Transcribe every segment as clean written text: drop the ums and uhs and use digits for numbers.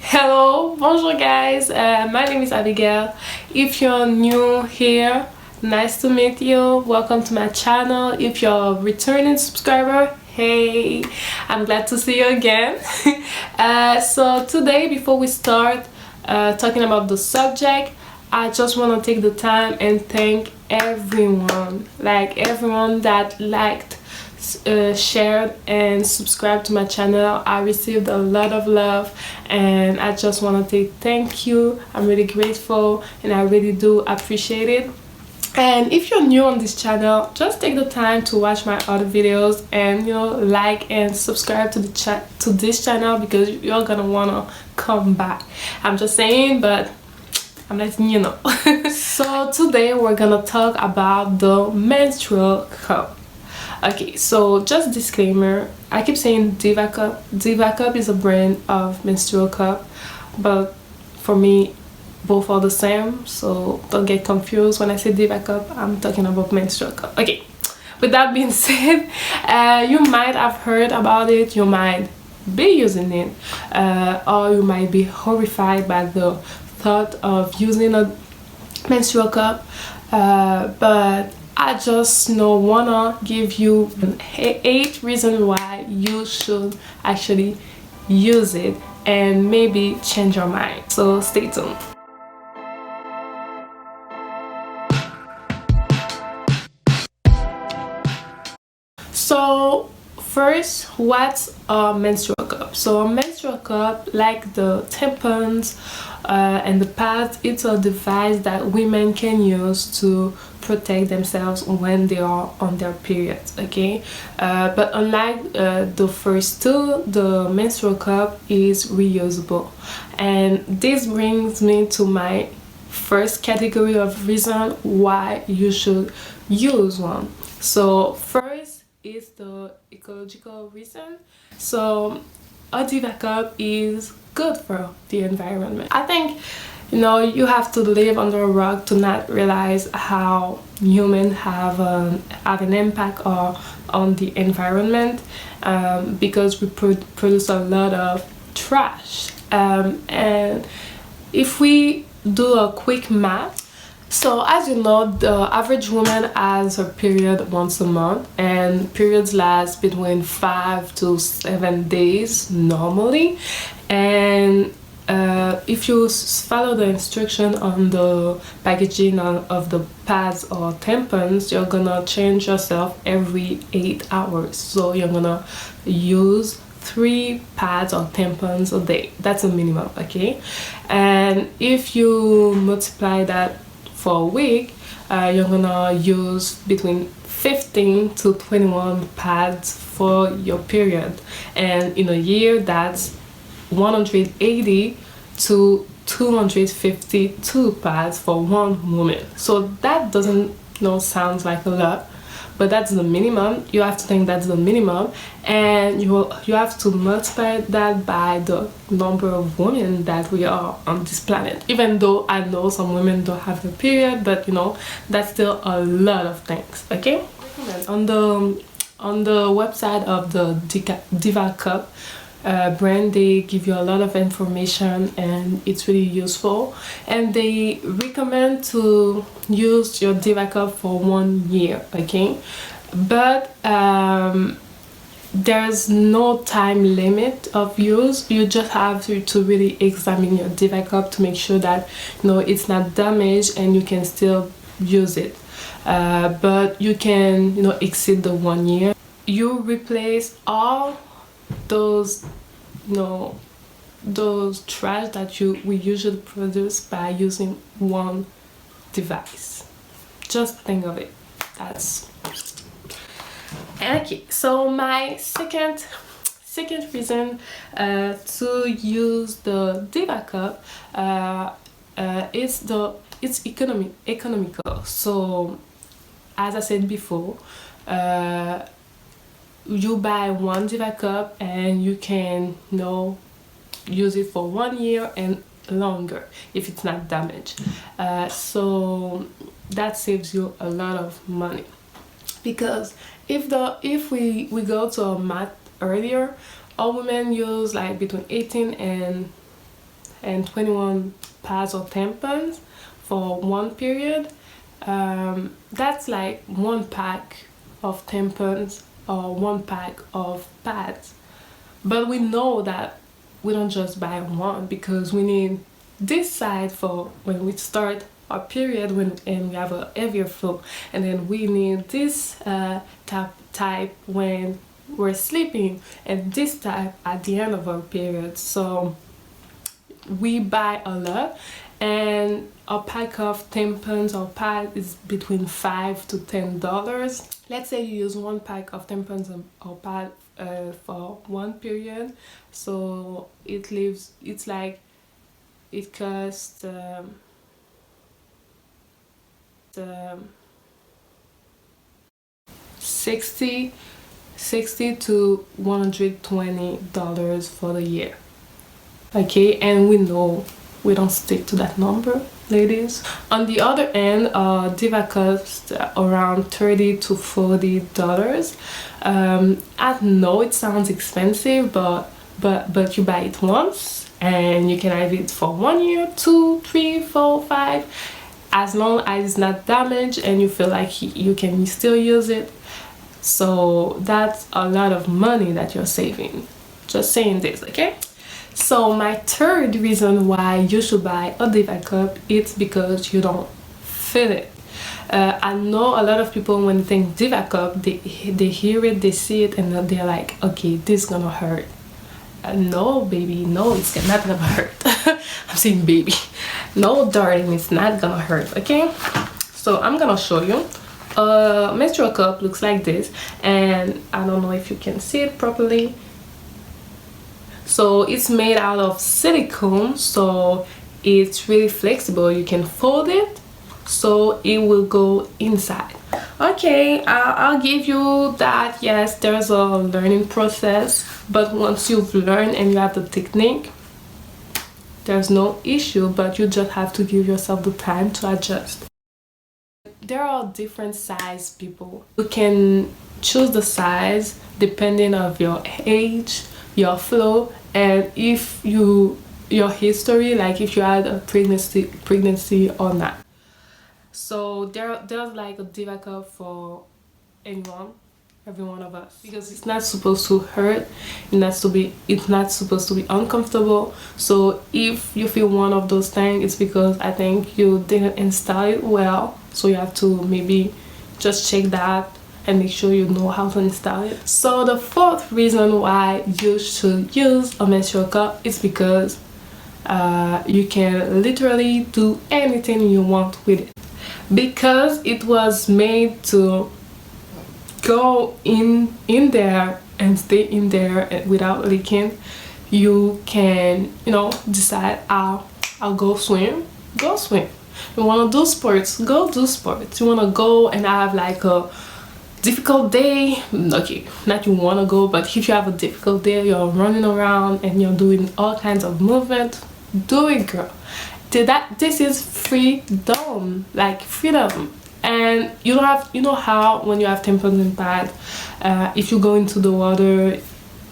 Hello, bonjour guys, my name is Abigail. If you're new here, nice to meet you. Welcome to my channel. If you're a returning subscriber, hey, I'm glad to see you again. So today, before we start talking about the subject, I just want to take the time and thank everyone that liked, shared and subscribed to my channel. I received a lot of love and I just want to say thank you. I'm really grateful and I really do appreciate it. And if you're new on this channel, just take the time to watch my other videos and like and subscribe to this channel, because you're gonna wanna come back. I'm just saying, but I'm letting you know. So today we're gonna talk about the menstrual cup. Okay, so just disclaimer, I keep saying Diva Cup. Diva Cup is a brand of menstrual cup, but for me both are the same, so don't get confused. When I say Diva Cup, I'm talking about menstrual cup. Okay, with that being said, you might have heard about it, you might be using it, or you might be horrified by the thought of using a menstrual cup, but I just wanna give you 8 reasons why you should actually use it and maybe change your mind. So stay tuned. So first, what's a menstrual cup? So a menstrual cup, like the tampons and the pads, it's a device that women can use to protect themselves when they are on their periods. Okay, but unlike the first two, the menstrual cup is reusable, and this brings me to my first category of reason why you should use one. So first is the ecological reason. So a Diva cup is good for the environment. I think you have to live under a rock to not realize how humans have an impact on the environment, because we produce a lot of trash, and if we do a quick math. So as you know, the average woman has her period once a month, and periods last between 5 to 7 days normally. And if you follow the instruction on the packaging of the pads or tampons, you're gonna change yourself every 8 hours. So you're gonna use 3 pads or tampons a day. That's a minimum, okay? And if you multiply that for a week, you're gonna use between 15 to 21 pads for your period, and in a year that's 180 to 252 pads for one woman. So that doesn't sounds like a lot, but that's the minimum. You have to think that's the minimum, and you have to multiply that by the number of women that we are on this planet. Even though I know some women don't have their period, but that's still a lot of things. Okay, on the website of the Diva Cup brand, they give you a lot of information and it's really useful, and they recommend to use your Diva Cup for 1 year. Okay, but there's no time limit of use. You just have to really examine your Diva Cup to make sure that it's not damaged and you can still use it, but you can exceed the 1 year. You replace all those trash that we usually produce by using one device. Just think of it. That's okay. So my second reason to use the Diva Cup is it's economical. So as I said before, you buy one Diva Cup and you can use it for 1 year and longer if it's not damaged. So that saves you a lot of money, because if we go to a math earlier, all women use like between 18 and and 21 pads or tampons for one period. That's like one pack of tampons or one pack of pads. But we know that we don't just buy one, because we need this side for when we start our period and we have a heavier flow, and then we need this type when we're sleeping, and this type at the end of our period. So we buy a lot, and a pack of tampons or pads is between $5 to $10. Let's say you use one pack of tampons or pad for one period, so it costs $60 to $120 for the year. Okay, and we know we don't stick to that number, ladies. On the other end, Diva costs around $30 to $40. I know it sounds expensive, but you buy it once and you can have it for 1 year, 2, 3, 4, 5, as long as it's not damaged and you feel like you can still use it. So that's a lot of money that you're saving. Just saying this, okay? So my third reason why you should buy a Diva cup, it's because you don't feel it. I know a lot of people, when they think Diva cup, they hear it, they see it, and they're like, okay, this is gonna hurt. No, baby, no, it's not gonna hurt. I'm saying baby. No, darling, it's not gonna hurt, okay? So I'm gonna show you. A menstrual cup looks like this, and I don't know if you can see it properly. So it's made out of silicone, so it's really flexible. You can fold it so it will go inside. Okay, I'll give you that. Yes, there's a learning process, but once you've learned and you have the technique, there's no issue, but you just have to give yourself the time to adjust. There are different size people. You can choose the size depending on your age, your flow, and if your history, like if you had a pregnancy or not. So there's like a Diva cup for every one of us, because it's not supposed to hurt, it's not supposed to be uncomfortable. So if you feel one of those things, it's because I think you didn't install it well. So you have to maybe just check that and make sure you know how to install it. So the fourth reason why you should use a menstrual cup is because you can literally do anything you want with it. Because it was made to go in there and stay in there without leaking, you can, decide, I'll go swim. You want to do sports, go do sports. You want to go and have like a difficult day, okay, not you want to go, but if you have a difficult day, you're running around and you're doing all kinds of movement, do it, girl. This is freedom, like freedom. And you don't have, how when you have tampons and pads, if you go into the water,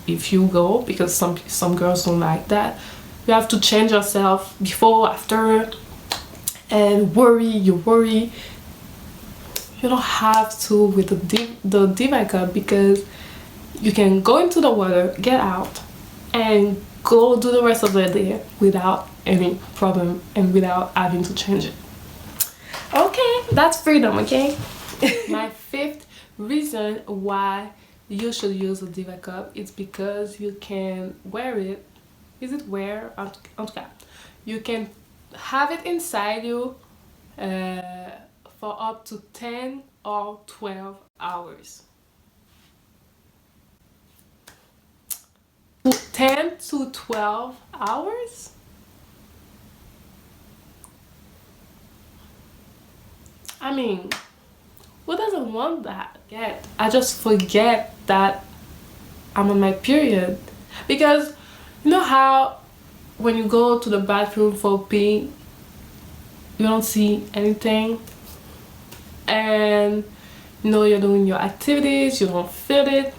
because some girls don't like that, you have to change yourself before, after, and you worry. You don't have to with the Diva cup, because you can go into the water, get out, and go do the rest of the day without any problem and without having to change it. Okay, that's freedom, okay? My fifth reason why you should use a Diva cup is because you can wear it. Is it wear? En tout cas, you can have it inside you for up to 10 or 12 hours. 10 to 12 hours? I mean, who doesn't want that? I just forget that I'm on my period. Because you know how when you go to the bathroom for pee, you don't see anything, and you're doing your activities, you don't feel it,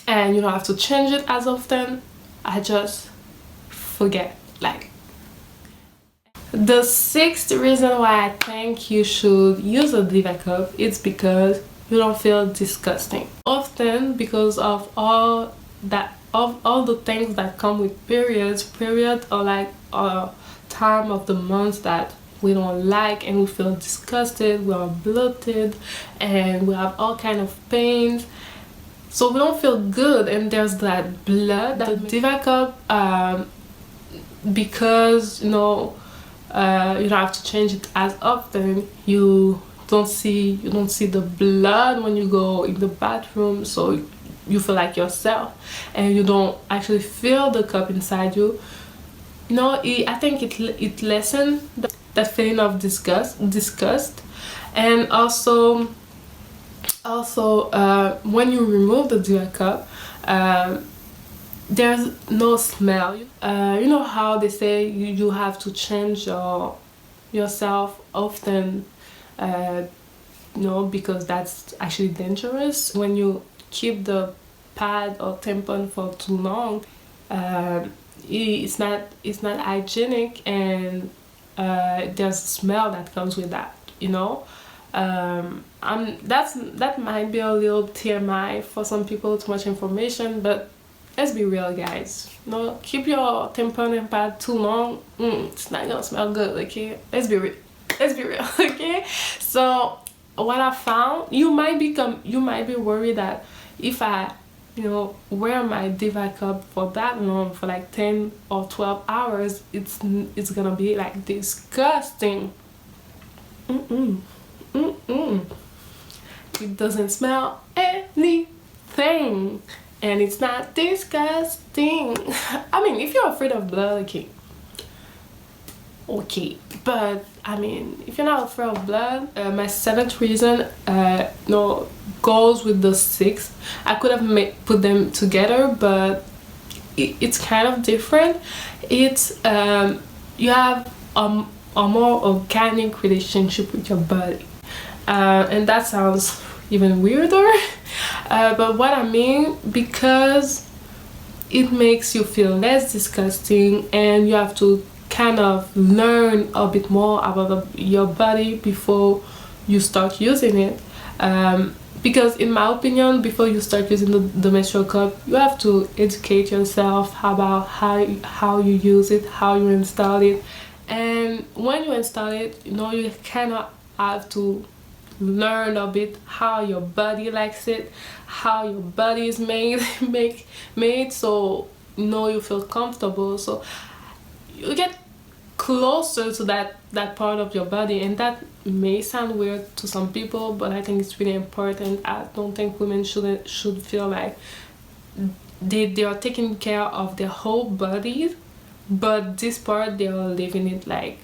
and you don't have to change it as often. I just forget. Like, the sixth reason why I think you should use a Diva cup is because you don't feel disgusting. Often, because of all the things that come with periods are like a time of the month that we don't like, and we feel disgusted, we are bloated, and we have all kind of pains, so we don't feel good. And there's that blood. The Diva cup, because you don't have to change it as often, you don't see the blood when you go in the bathroom, so you feel like yourself, and you don't actually feel the cup inside you. I think it lessens that feeling of disgust. And also when you remove the Diva cup, there's no smell. You know how they say you have to change yourself often, because that's actually dangerous. When you keep the pad or tampon for too long, it's not hygienic, and there's a smell that comes with that. That might be a little TMI for some people, too much information, but let's be real, guys. Keep your tampon and pad too long, it's not gonna smell good, okay? Let's be real, okay? So what I found, you might be worried that if I wear my Diva cup for that long, for like 10 or 12 hours, it's gonna be like disgusting. It doesn't smell anything, and it's not disgusting. I mean, if you're afraid of blood, okay, but I mean, if you're not afraid of blood, my seventh reason goes with the sixth. I could have put them together, but it's kind of different. It's you have a more organic relationship with your body, and that sounds even weirder, but what I mean, because it makes you feel less disgusting, and you have to kind of learn a bit more about your body before you start using it, because in my opinion, before you start using the menstrual cup, you have to educate yourself about how you use it, how you install it. And when you install it, you kind of have to learn a bit how your body likes it, how your body is made, so you feel comfortable, so you get closer to that part of your body. And that may sound weird to some people, but I think it's really important. I don't think women should feel like they are taking care of their whole bodies, but this part they are leaving it like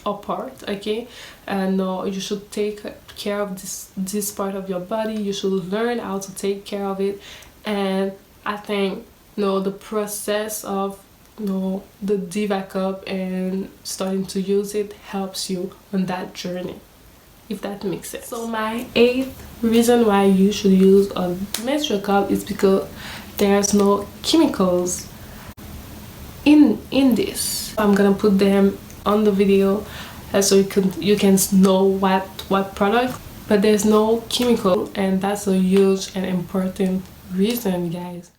apart, okay? No, you should take care of this part of your body. You should learn how to take care of it. And I think the process of the Diva cup and starting to use it helps you on that journey, if that makes sense. So my eighth reason why you should use a menstrual cup is because there's no chemicals in this. I'm gonna put them on the video so you can know what product, but there's no chemical, and that's a huge and important reason, guys.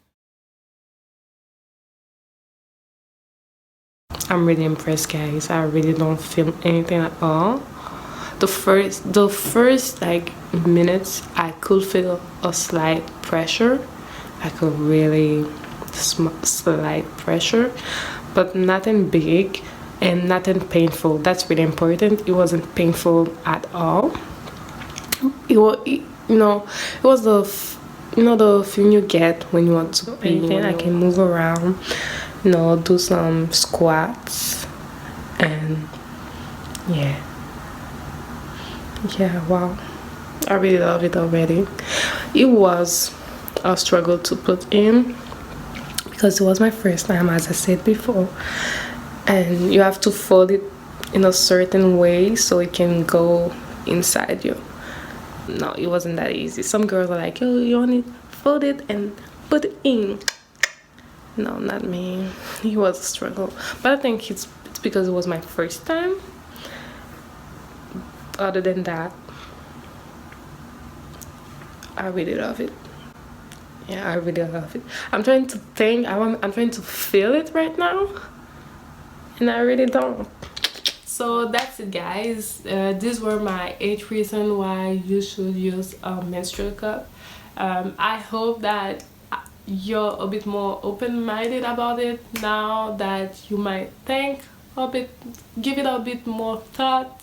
I'm really impressed, guys. I really don't feel anything at all. The first like minutes, I could feel a slight pressure. I could really slight pressure, but nothing big and nothing painful. That's really important. It wasn't painful at all. It was the feeling you get when you want to pee. I can move around, do some squats, and yeah, wow, I really love it already. It was a struggle to put in because it was my first time, as I said before, and you have to fold it in a certain way so it can go inside you. No, it wasn't that easy. Some girls are like, oh, you only fold it and put it in. No, not me. It was a struggle, but I think it's because it was my first time. Other than that, I really love it. Yeah, I really love it. I'm trying to think. I'm trying to feel it right now, and I really don't. So that's it, guys. These were my 8 reasons why you should use a menstrual cup. I hope that you're a bit more open-minded about it now, that you might think a bit, give it a bit more thought,